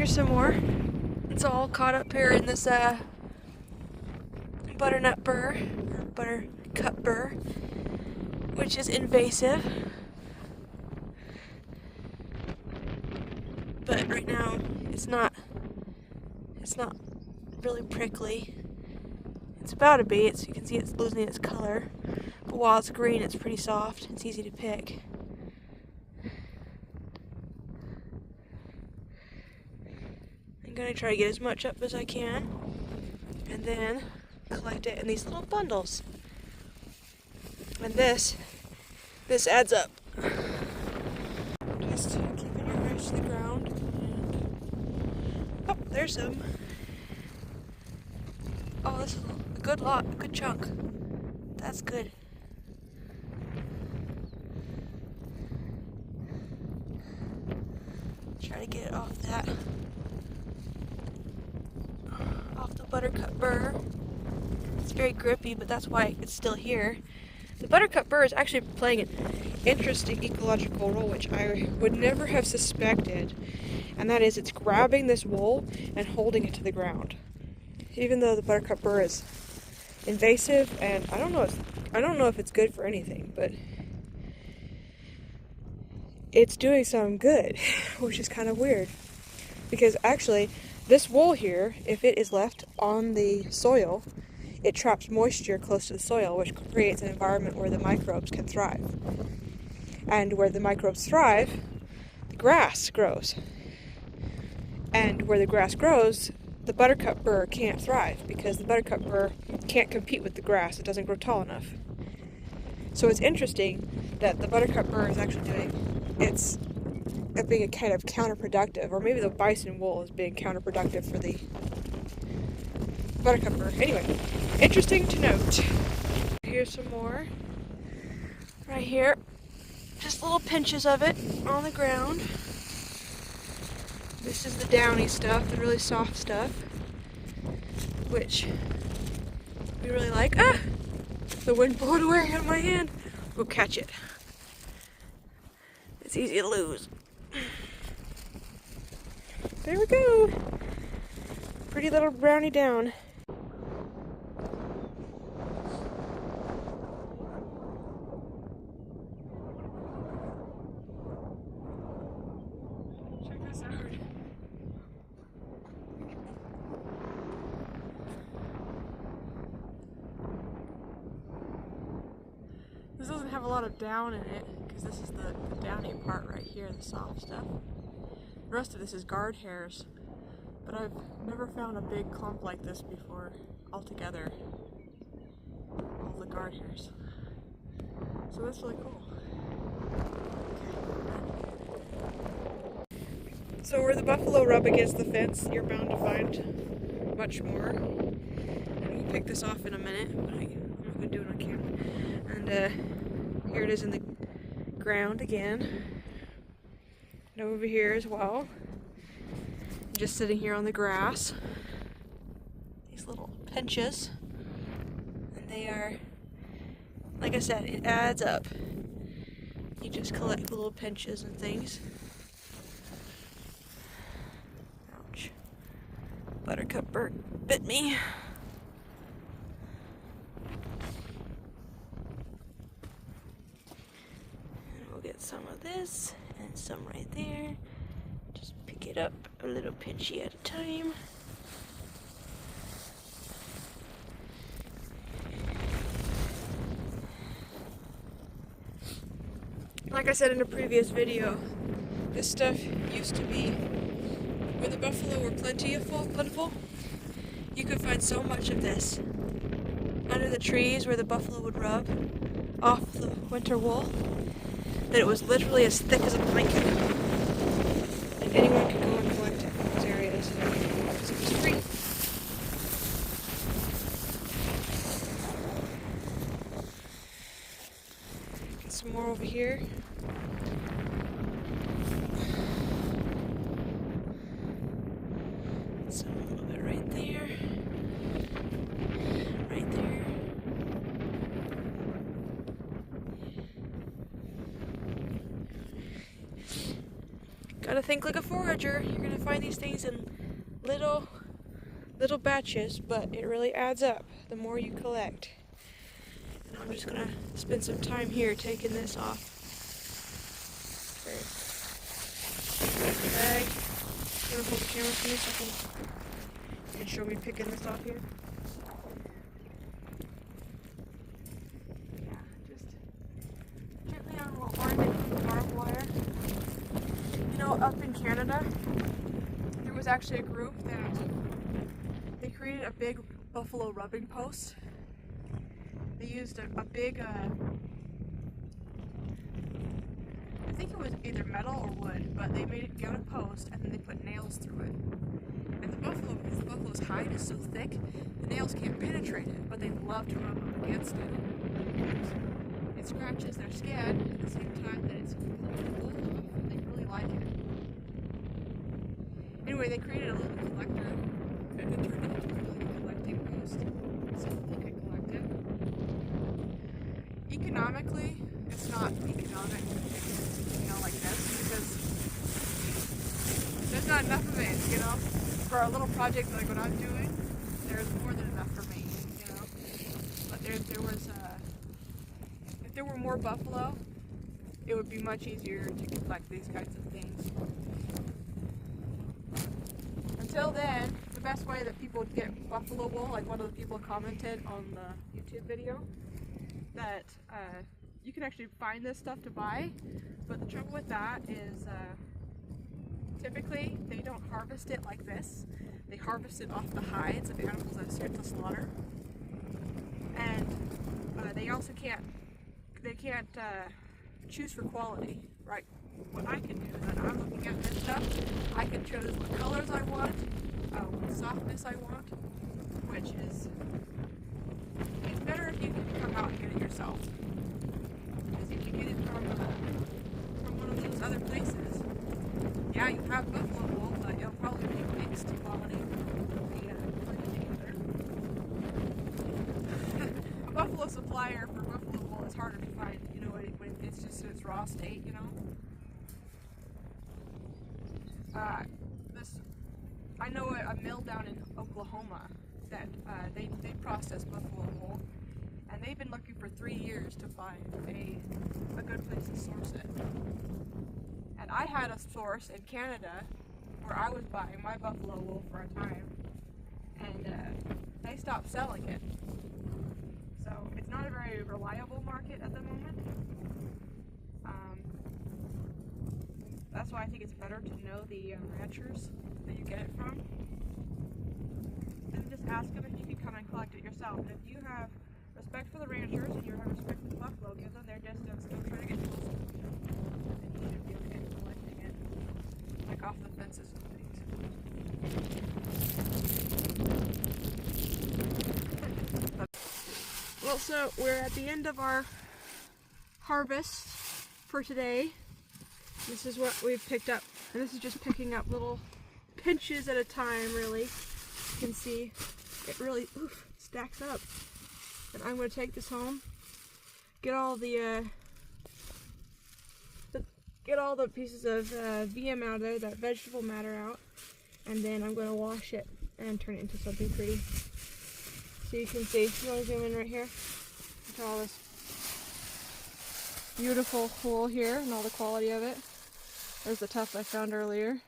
Here's some more. It's all caught up here in this butternut burr, or buttercup burr, which is invasive. But right now it's not really prickly. It's about to be. You can see it's losing its color. But while it's green, it's pretty soft. It's easy to pick. I'm going to try to get as much up as I can. And then collect it in these little bundles. And this adds up. Just keeping your eyes to the ground. Oh, there's some. Oh, this is a good lot, a good chunk. That's good. Try to get it off the buttercup burr. It's very grippy, but that's why it's still here. The buttercup burr is actually playing an interesting ecological role, which I would never have suspected. And that is, it's grabbing this wool and holding it to the ground. Even though the buttercup burr is invasive, and I don't know if it's good for anything, but it's doing some good, which is kind of weird. Because actually, this wool here, if it is left on the soil, it traps moisture close to the soil, which creates an environment where the microbes can thrive. And where the microbes thrive, the grass grows. And where the grass grows, the buttercup burr can't thrive because the buttercup burr can't compete with the grass. It doesn't grow tall enough. So it's interesting that the buttercup burr is actually being a kind of counterproductive, or maybe the bison wool is being counterproductive for the buttercup burr. Anyway, interesting to note. Here's some more. Right here. Just little pinches of it on the ground. This is the downy stuff, the really soft stuff, which we really like. Ah! The wind blew it away out of my hand. We'll catch it. It's easy to lose. There we go. Pretty little brownie down. Check this out. This doesn't have a lot of down in it, because this is the downy part right here, the soft stuff. The rest of this is guard hairs, but I've never found a big clump like this before altogether. All the guard hairs. So that's really cool. So where the buffalo rub against the fence, you're bound to find much more. And we'll pick this off in a minute, but I'm not going to do it on camera. And here it is in the ground again. And over here as well. Just sitting here on the grass. These little pinches. And they are, like I said, it adds up. You just collect little pinches and things. Ouch. Buttercup burr bit me. And we'll get some of this and some right there. Just pick it up a little pinchy at a time. Like I said in a previous video, this stuff used to be, when the buffalo were plentiful, you could find so much of this under the trees where the buffalo would rub off the winter wool that it was literally as thick as a blanket. And anyone could go and collect it from those areas because it was free. Get some more over here. Some of it right there. Right there. Gotta think like a forager. You're gonna find these things in little batches, but it really adds up the more you collect. And I'm just gonna spend some time here taking this off. Bag. I'm gonna hold the camera for me so you can show me picking this off here. Yeah, just gently unwinding the barbed wire. You know, up in Canada, there was actually a group that they created a big buffalo rubbing post. They used a big, I think it was either metal or wood, but they made it out of post and then they put nails through it. And the buffalo, because the buffalo's hide is so thick, the nails can't penetrate it, but they love to rub up against it. It scratches their skin at the same time that it's completely off, and they really like it. Anyway, they created a little collector and it turned into a really collecting post so that they could collect it. Economically, it's not economic, you know, like this, because there's not enough of it, you know. For a little project like what I'm doing, there's more than enough for me, you know. But there was, if there were more buffalo, it would be much easier to collect these kinds of things. Until then, the best way that people would get buffalo wool, like one of the people commented on the YouTube video, that you can actually find this stuff to buy, but the trouble with that is typically they don't harvest it like this. They harvest it off the hides of animals that are sent to slaughter, and they also can't choose for quality, right? What I can do is that I'm looking at this stuff, I can choose what colors I want, what softness I want, which is, it's better if you can come out and get it yourself. Because if you get it from one of those other places, yeah, you have buffalo wool, but it'll probably be mixed quality. A buffalo supplier for buffalo wool is harder to find, you know, when it's just in its raw state, you know. I know a mill down in Oklahoma that they process buffalo wool, and they've been looking for 3 years to find a good place to source it. And I had a source in Canada where I was buying my buffalo wool for a time, and they stopped selling it. So it's not a very reliable market at the moment. That's why I think it's better to know the ranchers that you get it from. And just ask them if you can come and collect it yourself. And if you have respect for the ranchers and you have respect for the buffalo, give them their distance, don't try to get close to them. And you should be okay collecting it, like off the fences and things. Well, so we're at the end of our harvest for today. This is what we've picked up, and this is just picking up little pinches at a time, really. You can see it really stacks up. And I'm going to take this home, get all the pieces of VM out of there, that vegetable matter out, and then I'm going to wash it and turn it into something pretty. So you can see, you want to zoom in right here? Look at all this beautiful wool here and all the quality of it. There's the tuft I found earlier.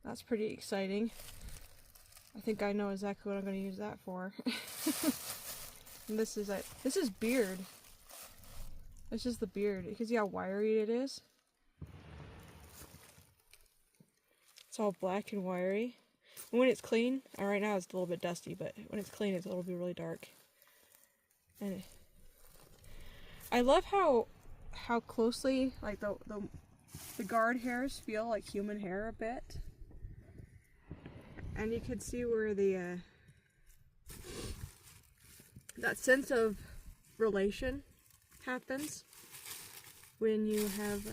That's pretty exciting. I think I know exactly what I'm going to use that for. And this is it. This is beard. It's just the beard. You can see how wiry it is. It's all black and wiry. And when it's clean, right now it's a little bit dusty, but when it's clean, it'll be really dark. And I love how closely, like the guard hairs feel like human hair a bit. And you can see where the that sense of relation happens when you have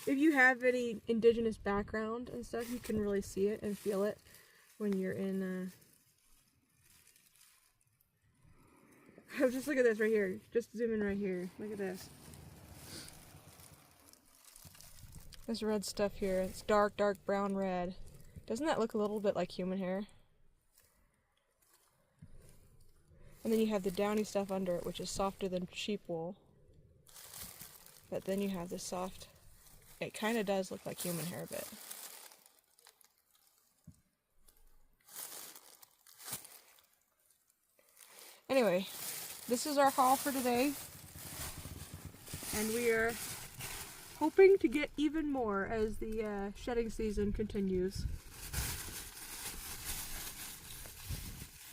if you have any indigenous background and stuff, you can really see it and feel it when you're in just look at this right here. Just zoom in right here. Look at this. This red stuff here, it's dark, dark brown red. Doesn't that look a little bit like human hair? And then you have the downy stuff under it, which is softer than sheep wool. But then you have this soft, it kind of does look like human hair a bit. Anyway, this is our haul for today. And we are hoping to get even more as the shedding season continues.